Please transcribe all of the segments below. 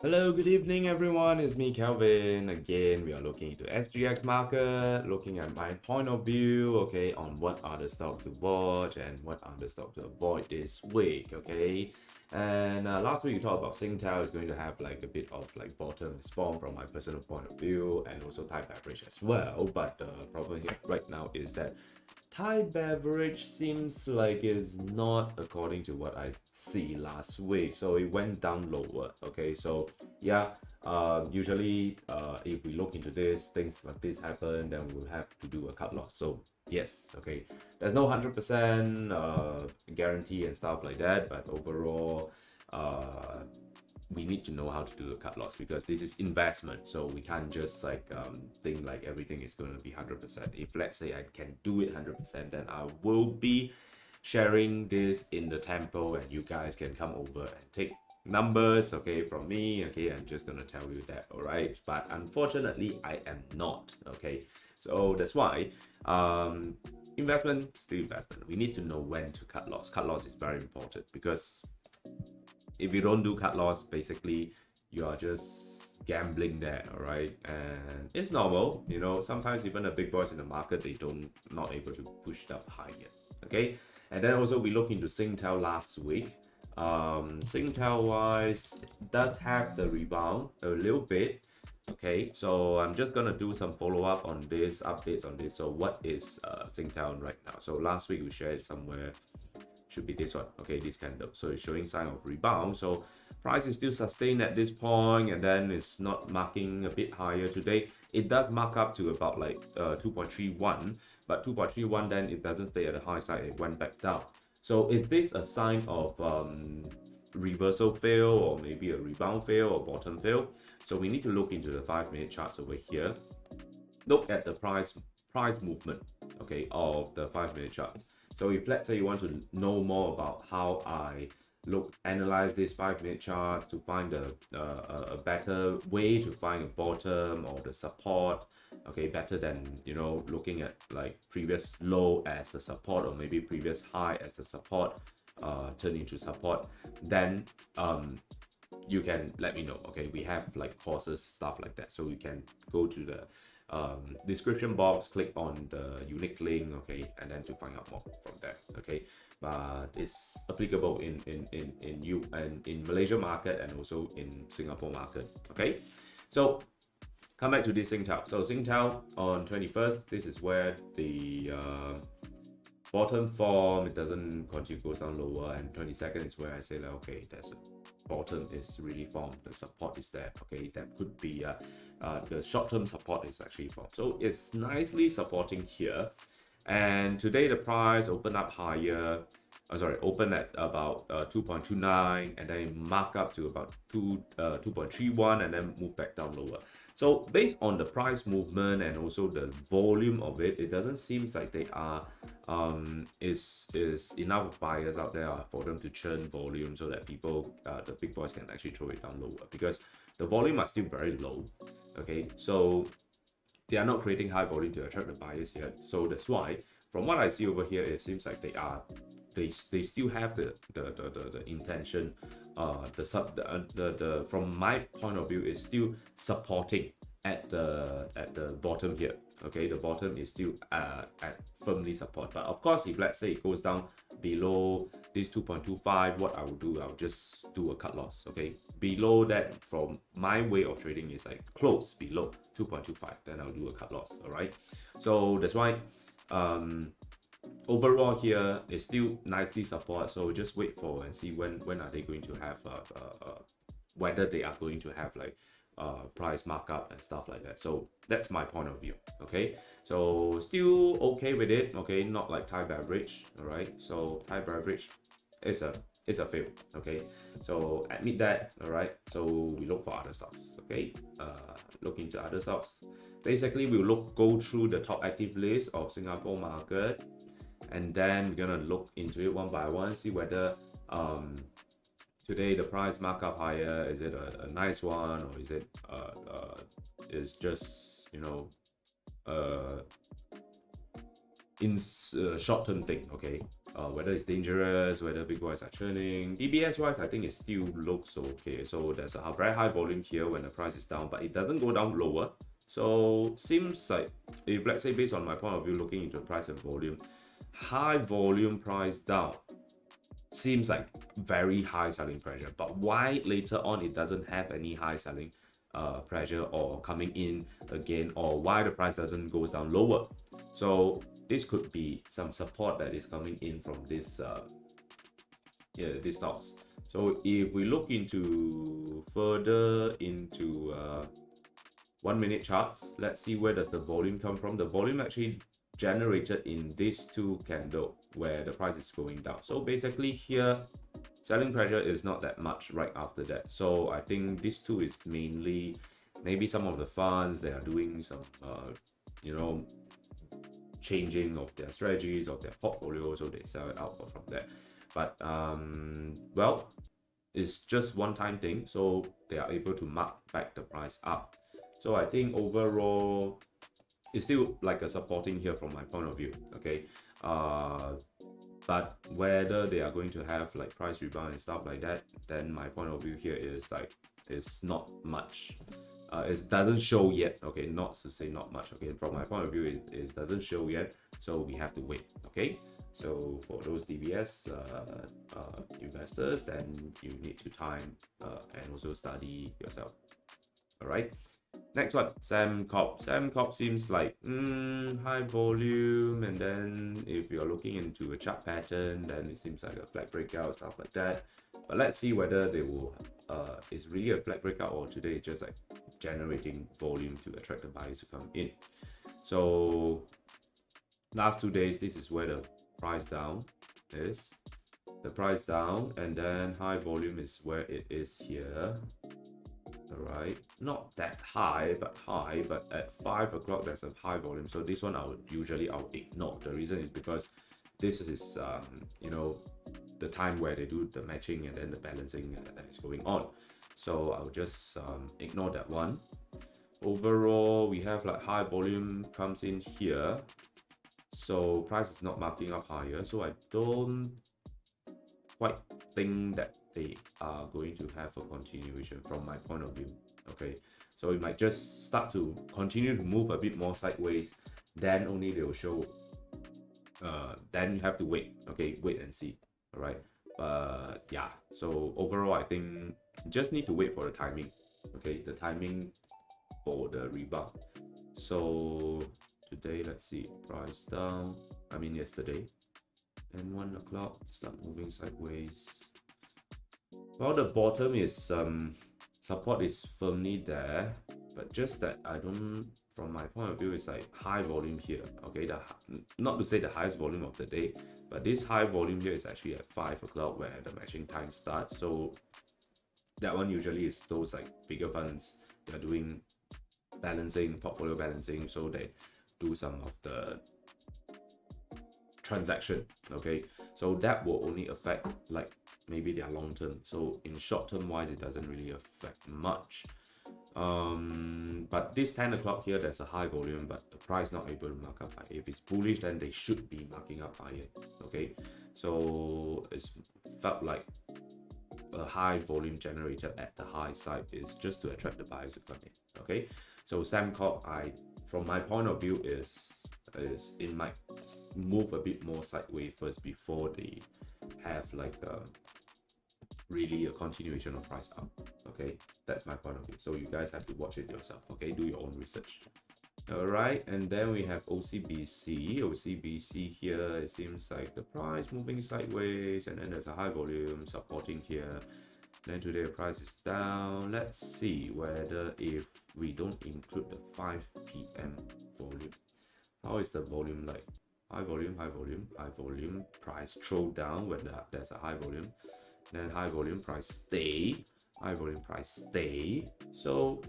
Hello, good evening, everyone. It's me, Kelvin. Again, we are looking into SGX market, looking at my point of view, okay, on what are the stocks to watch and what are the stocks to avoid this week, okay. And last week we talked about Singtel is going to have like a bit of like bottom form from my personal point of view, and also type average as well. But the problem here right now is that Thai beverage seems like is not according to what I see last week, so it went down lower. Okay, so yeah, usually if we look into this, things like this happen, then we'll have to do a cut loss. So yes, okay, there's no 100% guarantee and stuff like that, but overall, we need to know how to do a cut loss because this is investment, so we can't just like think like everything is going to be 100%. If let's say I can do it 100%, then I will be sharing this in the tempo and you guys can come over and take numbers, okay, from me. Okay, I'm just gonna tell you that, all right, but unfortunately I am not. Okay, so that's why investment, still investment, we need to know when to cut loss. Cut loss is very important because if you don't do cut loss, basically you are just gambling there, all right? And it's normal, you know, sometimes even the big boys in the market, they don't not able to push it up high yet. Okay, and then also we look into Singtel last week. Singtel wise does have the rebound a little bit. Okay, so I'm just gonna do some follow-up on this, updates on this. So what is Singtel right now? So last week we shared somewhere, should be this one. Okay, this candle, so it's showing sign of rebound. So price is still sustained at this point, and then it's not marking a bit higher today. It does mark up to about like 2.31, but 2.31, then it doesn't stay at the high side, it went back down. So is this a sign of reversal fail, or maybe a rebound fail, or bottom fail? So we need to look into the 5-minute charts over here. Look at the price movement, okay, of the 5-minute charts. So if let's say you want to know more about how I analyze this 5-minute chart to find a better way to find a bottom or the support, okay, better than, you know, looking at like previous low as the support or maybe previous high as the support, turn into support, then you can let me know. Okay, we have like courses, stuff like that, so you can go to the description box, click on the unique link, okay, and then to find out more from there. Okay, but it's applicable in you and in Malaysia market and also in Singapore market. Okay, so come back to this Singtel. So Singtel on 21st, this is where the bottom form, it doesn't continue, goes down lower, and 22nd is where I say like, okay, there's a bottom is really formed, the support is there. Okay, that could be the short-term support is actually formed, so it's nicely supporting here. And today the price opened up higher, open at about 2.29, and then mark up to about 2.31, and then move back down lower. So based on the price movement and also the volume of it, it doesn't seem like they are is enough of buyers out there for them to churn volume so that people, the big boys, can actually throw it down lower, because the volume are still very low. Okay, so they are not creating high volume to attract the buyers yet. So that's why, from what I see over here, it seems like they still have the intention, the from my point of view is still supporting at the bottom here. Okay, the bottom is still at firmly support, but of course if let's say it goes down below this 2.25, what I will do, I'll just do a cut loss. Okay, below that, from my way of trading, is like close below 2.25, then I'll do a cut loss. All right, so that's why overall here is still nicely support. So just wait for and see when are they going to have whether they are going to have like price markup and stuff like that. So that's my point of view. Okay, so still okay with it. Okay, not like Thai beverage. All right, so Thai beverage is a fail. Okay, so admit that. All right, so we look for other stocks. Okay, look into other stocks. Basically, we'll go through the top active list of Singapore market, and then we're gonna look into it one by one, see whether today the price markup higher, is it a nice one, or is it is just, you know, in short-term thing. Okay, whether it's dangerous, whether big boys are churning. DBS wise, I think it still looks okay. So there's a very high volume here when the price is down, but it doesn't go down lower. So seems like, if let's say based on my point of view, looking into price and volume, high volume price down seems like very high selling pressure. But why later on it doesn't have any high selling pressure or coming in again, or why the price doesn't goes down lower? So this could be some support that is coming in from this these stocks. So if we look into further into 1 minute charts, let's see where does the volume come from. The volume actually generated in these two candle where the price is going down. So basically here, selling pressure is not that much right after that. So I think this two is mainly maybe some of the funds, they are doing some changing of their strategies, of their portfolio, so they sell it out from there. But well, it's just one time thing, so they are able to mark back the price up. So I think overall it's still like a supporting here from my point of view. Okay, but whether they are going to have like price rebound and stuff like that, then my point of view here is like it's not much. It doesn't show yet. Okay, not to say not much. Okay, from my point of view, it doesn't show yet, so we have to wait. Okay, so for those DBS investors, then you need to time and also study yourself. All right. Next one, Sembcorp. Sembcorp seems like high volume, and then if you're looking into a chart pattern, then it seems like a flag breakout, stuff like that. But let's see whether they will it's really a flag breakout, or today it's just like generating volume to attract the buyers to come in. So last 2 days, this is where the price down is. The price down, and then high volume is where it is here. Alright, not that high, but at 5 o'clock there's a high volume. So this one I would ignore. The reason is because this is the time where they do the matching and then the balancing that is going on. So I would just ignore that one. Overall, we have like high volume comes in here, so price is not marking up higher. So I don't quite think that they are going to have a continuation from my point of view. Okay, so it might just start to continue to move a bit more sideways, then only they will show. Then you have to wait. Okay, wait and see. All right, yeah, so overall I think just need to wait for the timing. Okay, the timing for the rebound. So today, let's see, price down, I mean yesterday, and 1 o'clock start moving sideways. Well, the bottom is support is firmly there, but just that I don't, from my point of view, it's like high volume here. Okay, not to say the highest volume of the day, but this high volume here is actually at 5 o'clock where the matching time starts. So that one usually is those like bigger funds, they're doing balancing, portfolio balancing, so they do some of the transaction. Okay, so that will only affect like maybe their long term. So in short term wise, it doesn't really affect much. But this 10 o'clock here, there's a high volume, but the price not able to mark up high. If it's bullish, then they should be marking up higher. Okay, so it's felt like a high volume generated at the high side is just to attract the buyers to come in. Okay, so Sembcorp, from my point of view, is it might move a bit more sideways first before they have like really a continuation of price up. Okay, that's my point of view. So you guys have to watch it yourself. Okay, do your own research. All right, and then we have OCBC. OCBC here, it seems like the price moving sideways, and then there's a high volume supporting here. Then today the price is down. Let's see whether if we don't include the 5 p.m. volume, how is the volume like? High volume, high volume, high volume, price throw down when there's a high volume, then high volume, price stay, high volume, price stay. So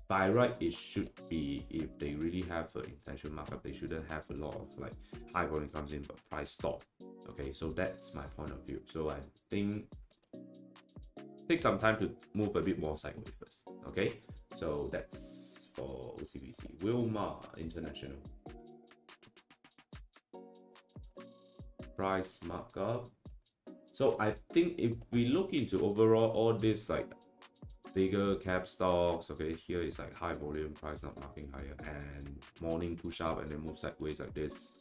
by right, it should be, if they really have an intentional markup, they shouldn't have a lot of like high volume comes in but price stop. Okay, so that's my point of view. So I think take some time to move a bit more sideways first. Okay, so that's for OCBC. Wilmar International. price markup. So I think if we look into overall all this like bigger cap stocks, okay, here is like high volume, price not marking higher, and morning push up and then move sideways like this.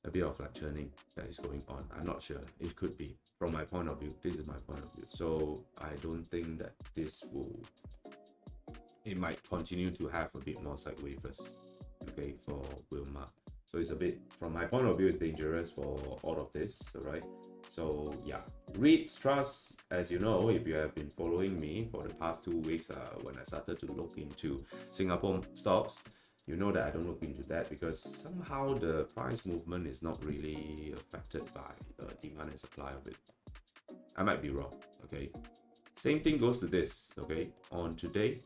A bit of like churning that is going on. I'm not sure. It could be. From my point of view, this is my point of view. So I don't think that this will. It might continue to have a bit more sideways first. Okay, for Wilma. So it's a bit, from my point of view, it's dangerous for all of this. Right. So yeah, REITs trust, as you know, if you have been following me for the past 2 weeks, when I started to look into Singapore stocks, you know that I don't look into that because somehow the price movement is not really affected by demand and supply of it. I might be wrong. Okay, same thing goes to this. Okay, on today,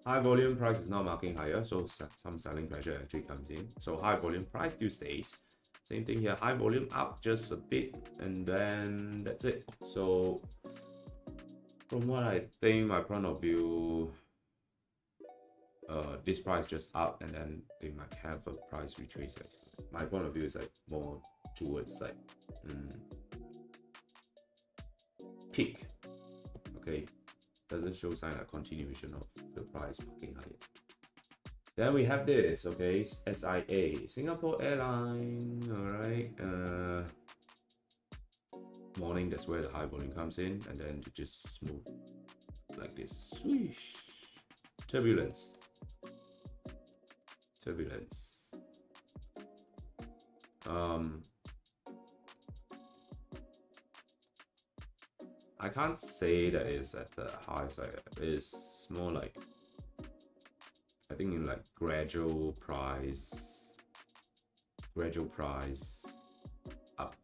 high volume price is now marking higher, so some selling pressure actually comes in. So high volume price still stays. Same thing here, high volume up just a bit, and then that's it. So from what I think, my point of view, this price just up, and then they might have a price retrace. My point of view is like more towards like peak. Okay, doesn't show sign of continuation of the price marking higher. Then we have this, okay, SIA, Singapore Airline, all right. Morning, that's where the high volume comes in, and then to just move like this, swish, turbulence. I can't say that it's at the high side. It's more like, I think in like gradual price up.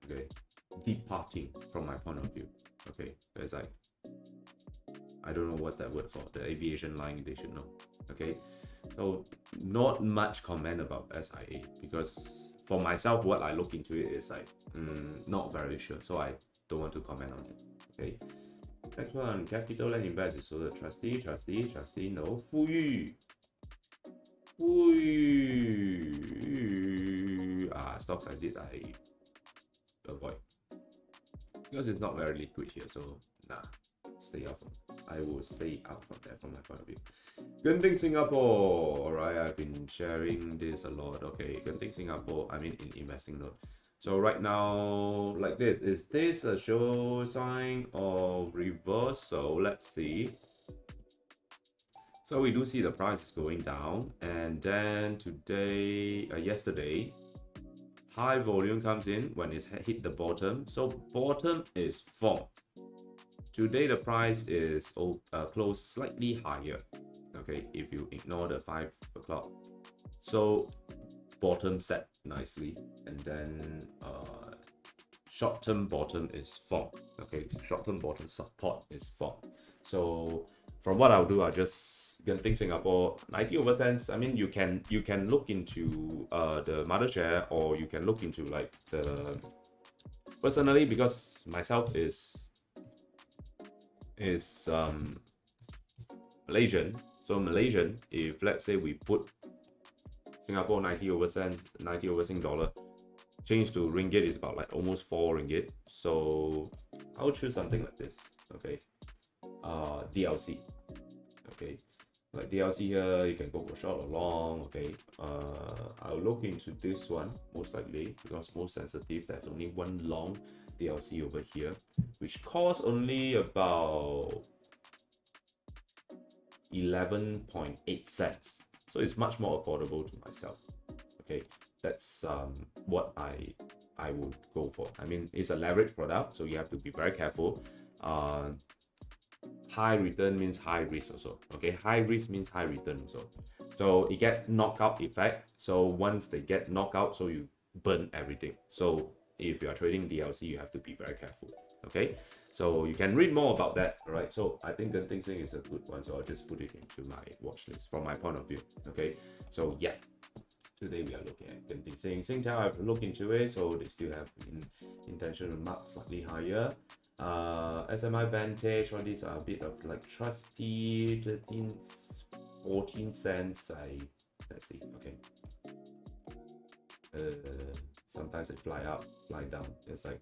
Okay, departing from my point of view. Okay, there's like, I don't know what's that word for, the aviation line, they should know. Okay, so not much comment about SIA because for myself, what I look into it is like not very sure, so I don't want to comment on it. Okay, next one, Capital and Invest is so the trustee, no, Fuyu. Stocks I avoid because it's not very liquid here, so nah, stay out from. I will stay out from that from my point of view. Genting Singapore, alright, I've been sharing this a lot. Okay, Genting Singapore, I mean in investing note. So right now, like this, is this a show sign of reversal? Let's see. So we do see the price is going down, and then today, yesterday, high volume comes in when it's hit the bottom. So bottom is formed. Today the price is closed slightly higher. Okay, if you ignore the 5 o'clock. So bottom set nicely, and then short-term bottom is formed. Okay, short-term bottom support is formed. So from what I'll do, I'll just Genting Singapore 90/10. I mean, you can look into the mother share, or you can look into like the personally, because myself is Malaysian. So Malaysian, if let's say we put Singapore 90/cents, 90/Sing dollar, change to ringgit is about like almost 4 ringgit. So I would choose something like this. Okay, DLC. Okay, like DLC here, you can go for short or long. Okay, I'll look into this one most likely because most sensitive. There's only one long DLC over here, which costs only about 11.8 cents. So it's much more affordable to myself. Okay, that's what I would go for. I mean, it's a leverage product, so you have to be very careful. High return means high risk also. Okay, high risk means high return also. So it get knockout effect. So once they get knockout, so you burn everything. So if you are trading DLC, you have to be very careful. Okay, so you can read more about that. Right. So I think Genting Sing is a good one. So I'll just put it into my watch list from my point of view. Okay, so yeah. Today we are looking at Genting Sing. Singtel, I've looked into it, so they still have intention to mark slightly higher. SMI Vantage, all these are a bit of like trusty 13 14 cents. Let's see. Okay. Sometimes they fly up, fly down. It's like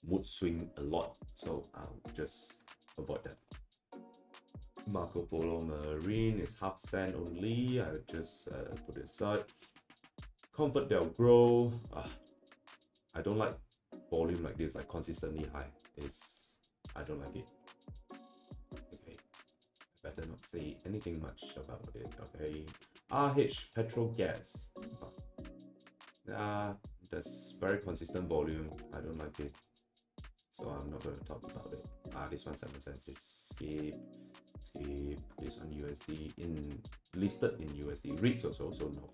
mood swing a lot, so I'll just avoid that. Marco Polo Marine is half cent only. I'll just put it aside. Comfort Del Grow. I don't like volume like this, like consistently high. I don't like it. Okay, I better not say anything much about it. Okay, RH Petrol Gas. That's very consistent volume. I don't like it, so I'm not going to talk about it. This one 7 cents. Just skip. This one USD listed in USD. REITs also, so no.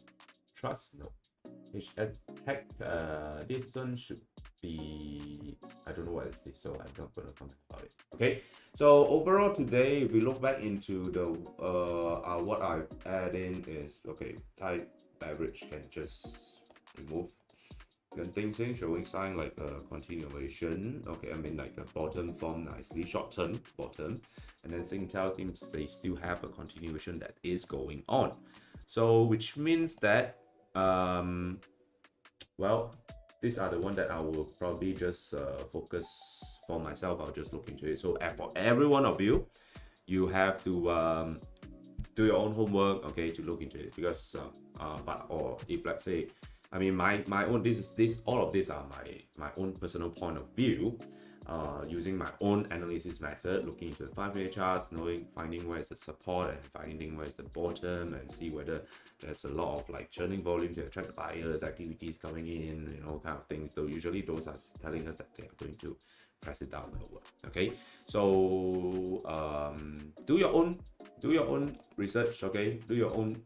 Trust, no. HS Tech, this one should be, I don't know what is this, so I'm not going to comment about it. Okay, so overall today, if we look back into the what I've added in is, okay, Thai beverage can just remove. Genting Sing showing sign like a continuation. Okay, I mean like a bottom form nicely, short term bottom, and then Singtel seems they still have a continuation that is going on. So which means that well, these are the one that I will probably just focus for myself. I'll just look into it. So for every one of you, you have to do your own homework, okay, to look into it, because or if let's say, I mean my own all of these are my own personal point of view, using my own analysis method, looking into the 5-minute charts, finding where is the support and finding where is the bottom, and see whether there's a lot of like churning volume to attract buyers, activities coming in, kind of things. So usually those are telling us that they are going to press it down lower. Okay, so do your own research. Okay, do your own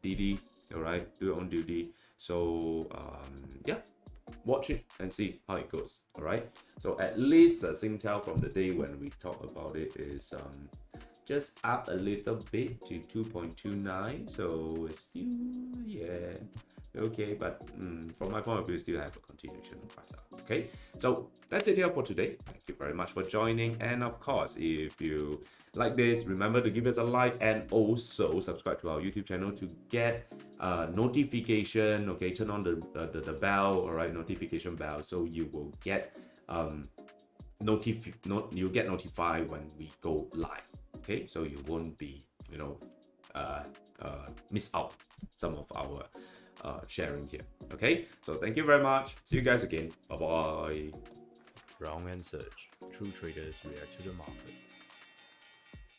DD. All right, do your own duty. So yeah, watch it and see how it goes. All right, so at least Singtel from the day when we talk about it is just up a little bit to 2.29, so it's still, yeah, okay, but from my point of view, still have a continuation of price up. Okay, so that's it here for today. Thank you very much for joining, and of course, if you like this, remember to give us a like and also subscribe to our YouTube channel to get notification. Okay, turn on the bell, all right, notification bell, so you will get you'll get notified when we go live. Okay, so you won't be miss out some of our sharing here. Okay, so thank you very much. See you guys again. Bye bye. Wrong and Search. True traders react to the market.